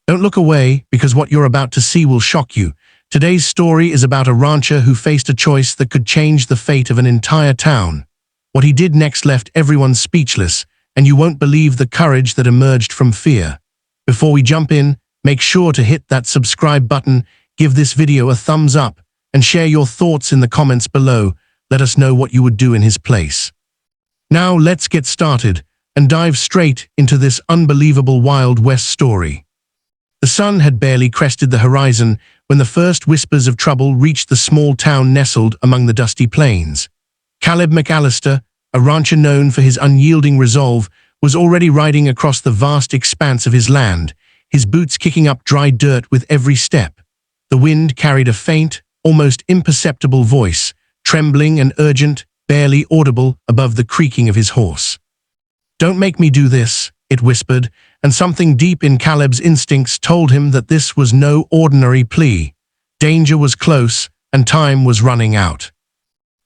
Don't look away, because what you're about to see will shock you. Today's story is about a rancher who faced a choice that could change the fate of an entire town. What he did next left everyone speechless, and you won't believe the courage that emerged from fear. Before we jump in, make sure to hit that subscribe button, give this video a thumbs up, and share your thoughts in the comments below. Let us know what you would do in his place. Now let's get started and dive straight into this unbelievable Wild West story. The sun had barely crested the horizon when the first whispers of trouble reached the small town nestled among the dusty plains. Caleb McAllister, a rancher known for his unyielding resolve, was already riding across the vast expanse of his land, his boots kicking up dry dirt with every step. The wind carried a faint, almost imperceptible voice, trembling and urgent, barely audible above the creaking of his horse. "Don't make me do this," it whispered, and something deep in Caleb's instincts told him that this was no ordinary plea. Danger was close, and time was running out.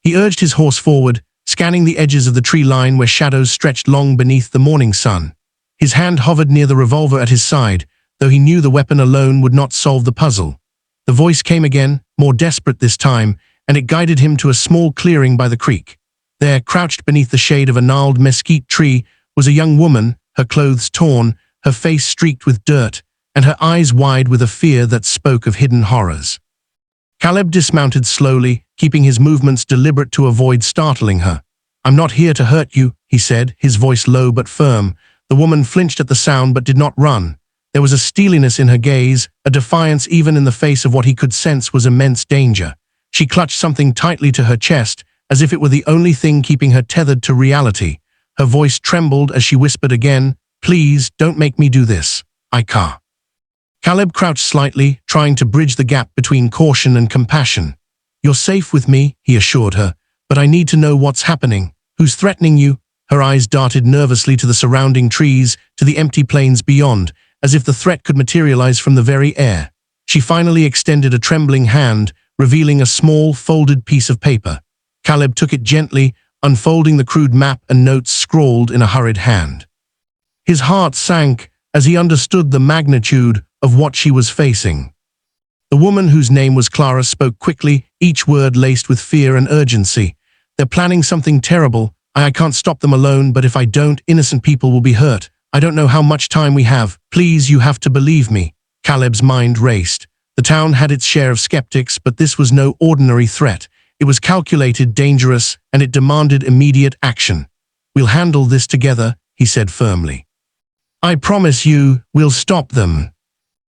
He urged his horse forward, scanning the edges of the tree line where shadows stretched long beneath the morning sun. His hand hovered near the revolver at his side, though he knew the weapon alone would not solve the puzzle. The voice came again, more desperate this time, and it guided him to a small clearing by the creek. There, crouched beneath the shade of a gnarled mesquite tree, was a young woman, her clothes torn, her face streaked with dirt, and her eyes wide with a fear that spoke of hidden horrors. Caleb dismounted slowly, keeping his movements deliberate to avoid startling her. "I'm not here to hurt you," he said, his voice low but firm. The woman flinched at the sound but did not run. There was a steeliness in her gaze, a defiance even in the face of what he could sense was immense danger. She clutched something tightly to her chest, as if it were the only thing keeping her tethered to reality. Her voice trembled as she whispered again, "Please, don't make me do this. I can't." Caleb crouched slightly, trying to bridge the gap between caution and compassion. "You're safe with me," he assured her, "but I need to know what's happening. Who's threatening you?" Her eyes darted nervously to the surrounding trees, to the empty plains beyond, as if the threat could materialize from the very air. She finally extended a trembling hand, revealing a small, folded piece of paper. Caleb took it gently, unfolding the crude map and notes scrawled in a hurried hand. His heart sank as he understood the magnitude of what she was facing. The woman, whose name was Clara, spoke quickly, each word laced with fear and urgency. "They're planning something terrible. I can't stop them alone, but if I don't, innocent people will be hurt. I don't know how much time we have. Please, you have to believe me." Caleb's mind raced. The town had its share of skeptics, but this was no ordinary threat. It was calculated, dangerous, and it demanded immediate action. "We'll handle this together," he said firmly. "I promise you, we'll stop them."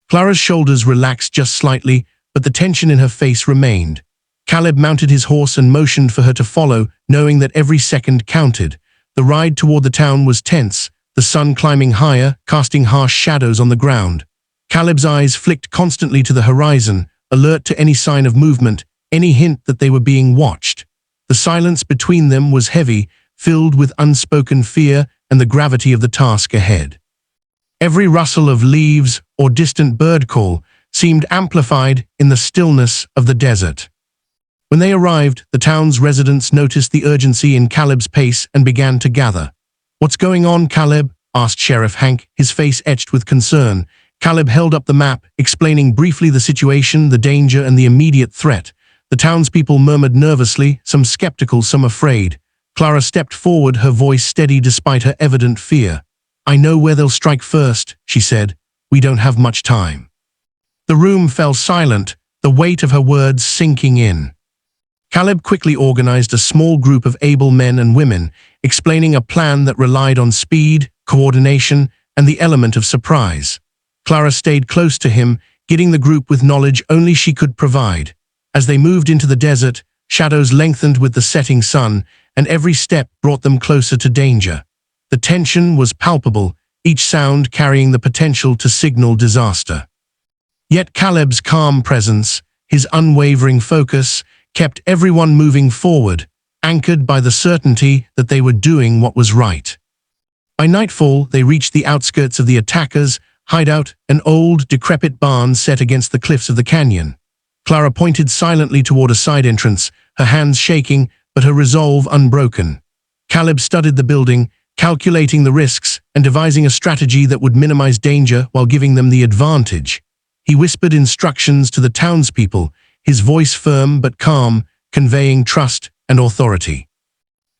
Clara's shoulders relaxed just slightly, but the tension in her face remained. Caleb mounted his horse and motioned for her to follow, knowing that every second counted. The ride toward the town was tense, the sun climbing higher, casting harsh shadows on the ground. Caleb's eyes flicked constantly to the horizon, alert to any sign of movement, any hint that they were being watched. The silence between them was heavy, filled with unspoken fear and the gravity of the task ahead. Every rustle of leaves or distant bird call seemed amplified in the stillness of the desert. When they arrived, the town's residents noticed the urgency in Caleb's pace and began to gather. "What's going on, Caleb?" asked Sheriff Hank, his face etched with concern. Caleb held up the map, explaining briefly the situation, the danger, and the immediate threat. The townspeople murmured nervously, some skeptical, some afraid. Clara stepped forward, her voice steady despite her evident fear. "I know where they'll strike first," she said. "We don't have much time." The room fell silent, the weight of her words sinking in. Caleb quickly organized a small group of able men and women, explaining a plan that relied on speed, coordination, and the element of surprise. Clara stayed close to him, guiding the group with knowledge only she could provide. As they moved into the desert, shadows lengthened with the setting sun, and every step brought them closer to danger. The tension was palpable, each sound carrying the potential to signal disaster. Yet Caleb's calm presence, his unwavering focus, kept everyone moving forward, anchored by the certainty that they were doing what was right. By nightfall, they reached the outskirts of the attackers' hideout, an old, decrepit barn set against the cliffs of the canyon. Clara pointed silently toward a side entrance, her hands shaking, but her resolve unbroken. Caleb studied the building, calculating the risks and devising a strategy that would minimize danger while giving them the advantage. He whispered instructions to the townspeople, his voice firm but calm, conveying trust and authority.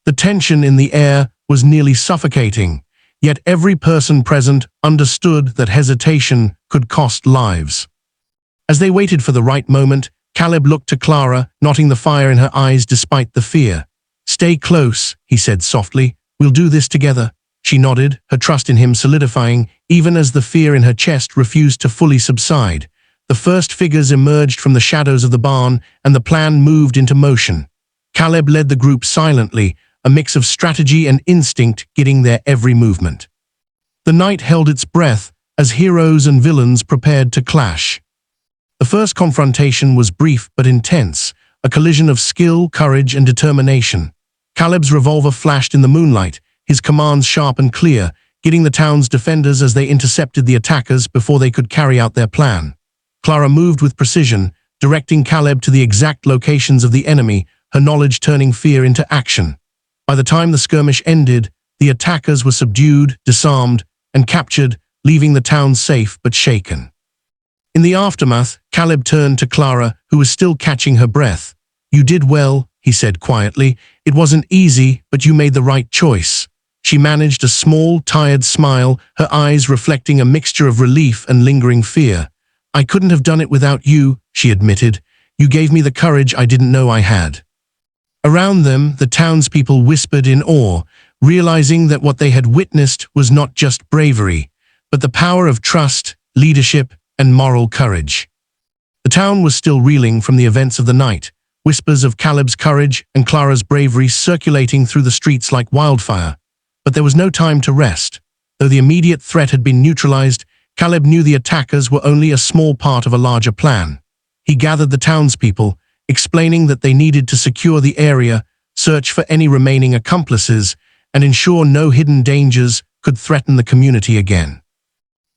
The tension in the air was nearly suffocating, yet every person present understood that hesitation could cost lives. As they waited for the right moment, Caleb looked to Clara, knotting the fire in her eyes despite the fear. "Stay close," he said softly. "We'll do this together." She nodded, her trust in him solidifying, even as the fear in her chest refused to fully subside. The first figures emerged from the shadows of the barn, and the plan moved into motion. Caleb led the group silently, a mix of strategy and instinct guiding their every movement. The night held its breath as heroes and villains prepared to clash. The first confrontation was brief but intense, a collision of skill, courage, and determination. Caleb's revolver flashed in the moonlight, his commands sharp and clear, guiding the town's defenders as they intercepted the attackers before they could carry out their plan. Clara moved with precision, directing Caleb to the exact locations of the enemy, her knowledge turning fear into action. By the time the skirmish ended, the attackers were subdued, disarmed, and captured, leaving the town safe but shaken. In the aftermath, Caleb turned to Clara, who was still catching her breath. "You did well," he said quietly. "It wasn't easy, but you made the right choice." She managed a small, tired smile, her eyes reflecting a mixture of relief and lingering fear. "I couldn't have done it without you," she admitted. "You gave me the courage I didn't know I had." Around them, the townspeople whispered in awe, realizing that what they had witnessed was not just bravery, but the power of trust, leadership, and moral courage. The town was still reeling from the events of the night, whispers of Caleb's courage and Clara's bravery circulating through the streets like wildfire. But there was no time to rest. Though the immediate threat had been neutralized, Caleb knew the attackers were only a small part of a larger plan. He gathered the townspeople, explaining that they needed to secure the area, search for any remaining accomplices, and ensure no hidden dangers could threaten the community again.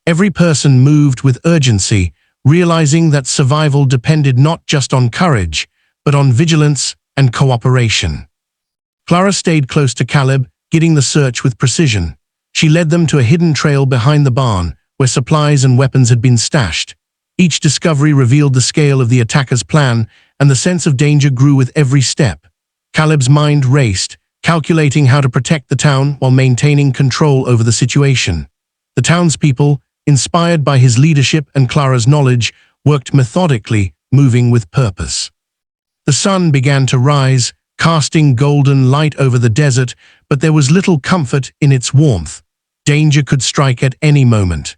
Every person moved with urgency, realizing that survival depended not just on courage, but on vigilance and cooperation. Clara stayed close to Caleb, guiding the search with precision. She led them to a hidden trail behind the barn, where supplies and weapons had been stashed. Each discovery revealed the scale of the attackers' plan, and the sense of danger grew with every step. Caleb's mind raced, calculating how to protect the town while maintaining control over the situation. The townspeople, inspired by his leadership and Clara's knowledge, worked methodically, moving with purpose. The sun began to rise, casting golden light over the desert, but there was little comfort in its warmth. Danger could strike at any moment.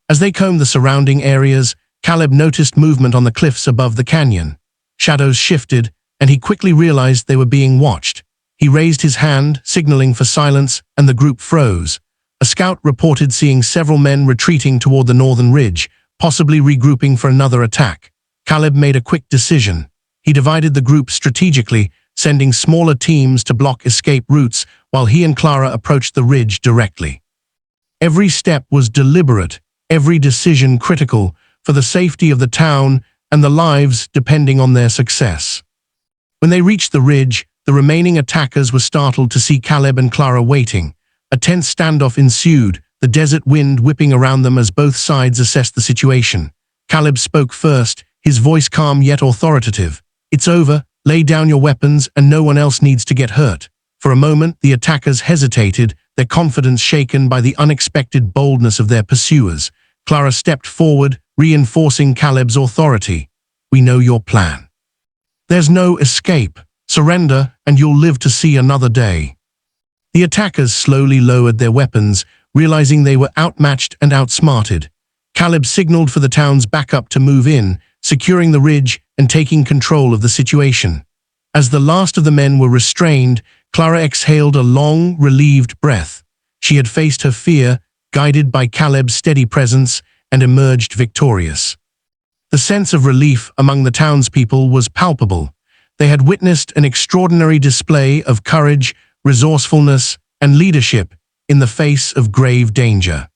As they combed the surrounding areas, Caleb noticed movement on the cliffs above the canyon. Shadows shifted, and he quickly realized they were being watched. He raised his hand, signaling for silence, and the group froze. A scout reported seeing several men retreating toward the northern ridge, possibly regrouping for another attack. Caleb made a quick decision. He divided the group strategically, sending smaller teams to block escape routes while he and Clara approached the ridge directly. Every step was deliberate, every decision critical, for the safety of the town and the lives depending on their success. When they reached the ridge, the remaining attackers were startled to see Caleb and Clara waiting. A tense standoff ensued, the desert wind whipping around them as both sides assessed the situation. Caleb spoke first, his voice calm yet authoritative. "It's over, lay down your weapons and no one else needs to get hurt." For a moment, the attackers hesitated, their confidence shaken by the unexpected boldness of their pursuers. Clara stepped forward, reinforcing Caleb's authority. "We know your plan. There's no escape. Surrender, and you'll live to see another day." The attackers slowly lowered their weapons, realizing they were outmatched and outsmarted. Caleb signaled for the town's backup to move in, securing the ridge and taking control of the situation. As the last of the men were restrained, Clara exhaled a long, relieved breath. She had faced her fear, guided by Caleb's steady presence, and emerged victorious. The sense of relief among the townspeople was palpable. They had witnessed an extraordinary display of courage, resourcefulness, and leadership in the face of grave danger.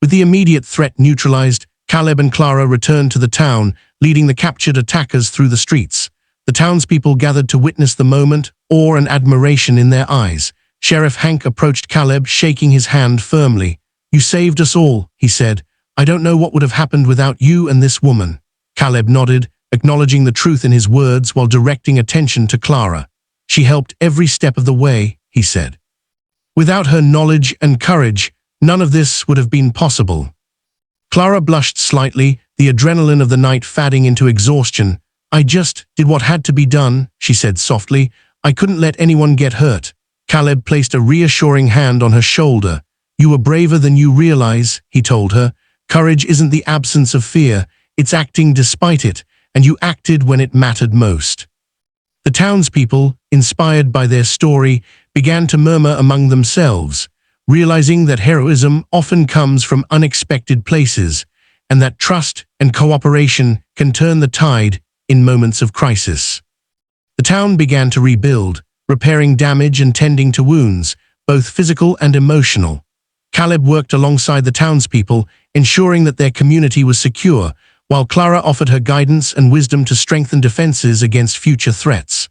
With the immediate threat neutralized, Caleb and Clara returned to the town, leading the captured attackers through the streets. The townspeople gathered to witness the moment, awe and admiration in their eyes. Sheriff Hank approached Caleb, shaking his hand firmly. "You saved us all," he said. "I don't know what would have happened without you and this woman." Caleb nodded, acknowledging the truth in his words while directing attention to Clara. "She helped every step of the way," he said. "Without her knowledge and courage, none of this would have been possible." Clara blushed slightly, the adrenaline of the night fading into exhaustion. "I just did what had to be done," she said softly. "I couldn't let anyone get hurt." Caleb placed a reassuring hand on her shoulder. "You were braver than you realize," he told her. "Courage isn't the absence of fear, it's acting despite it, and you acted when it mattered most." The townspeople, inspired by their story, began to murmur among themselves, realizing that heroism often comes from unexpected places, and that trust and cooperation can turn the tide in moments of crisis. The town began to rebuild, repairing damage and tending to wounds, both physical and emotional. Caleb worked alongside the townspeople, ensuring that their community was secure, while Clara offered her guidance and wisdom to strengthen defenses against future threats.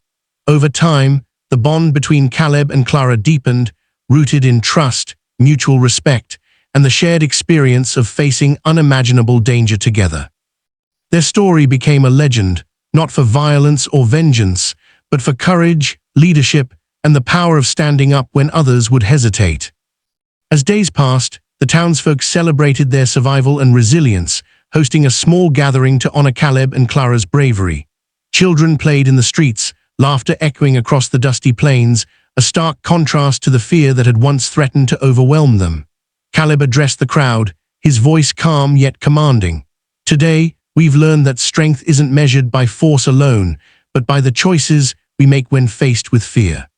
Over time, the bond between Caleb and Clara deepened, rooted in trust, mutual respect, and the shared experience of facing unimaginable danger together. Their story became a legend, not for violence or vengeance, but for courage, leadership, and the power of standing up when others would hesitate. As days passed, the townsfolk celebrated their survival and resilience, hosting a small gathering to honor Caleb and Clara's bravery. Children played in the streets, laughter echoing across the dusty plains, a stark contrast to the fear that had once threatened to overwhelm them. Caleb addressed the crowd, his voice calm yet commanding. "Today, we've learned that strength isn't measured by force alone, but by the choices we make when faced with fear.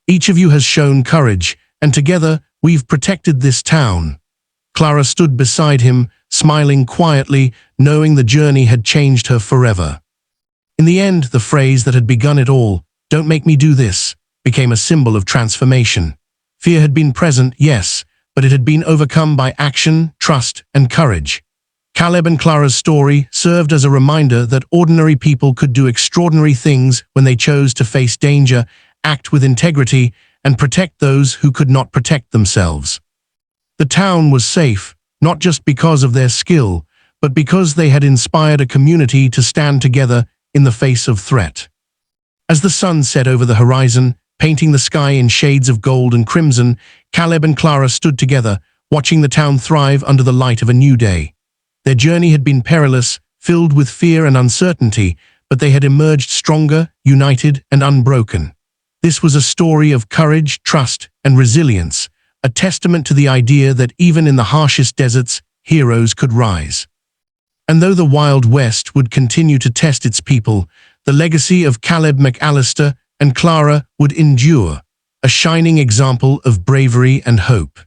Each of you has shown courage, and together we've protected this town." Clara stood beside him, smiling quietly, knowing the journey had changed her forever. In the end, the phrase that had begun it all, "Don't make me do this," became a symbol of transformation. Fear had been present, yes, but it had been overcome by action, trust, and courage. Caleb and Clara's story served as a reminder that ordinary people could do extraordinary things when they chose to face danger, act with integrity, and protect those who could not protect themselves. The town was safe, not just because of their skill, but because they had inspired a community to stand together in the face of threat. As the sun set over the horizon, painting the sky in shades of gold and crimson, Caleb and Clara stood together, watching the town thrive under the light of a new day. Their journey had been perilous, filled with fear and uncertainty, but they had emerged stronger, united, and unbroken. This was a story of courage, trust, and resilience, a testament to the idea that even in the harshest deserts, heroes could rise. And though the Wild West would continue to test its people, the legacy of Caleb McAllister and Clara would endure, a shining example of bravery and hope.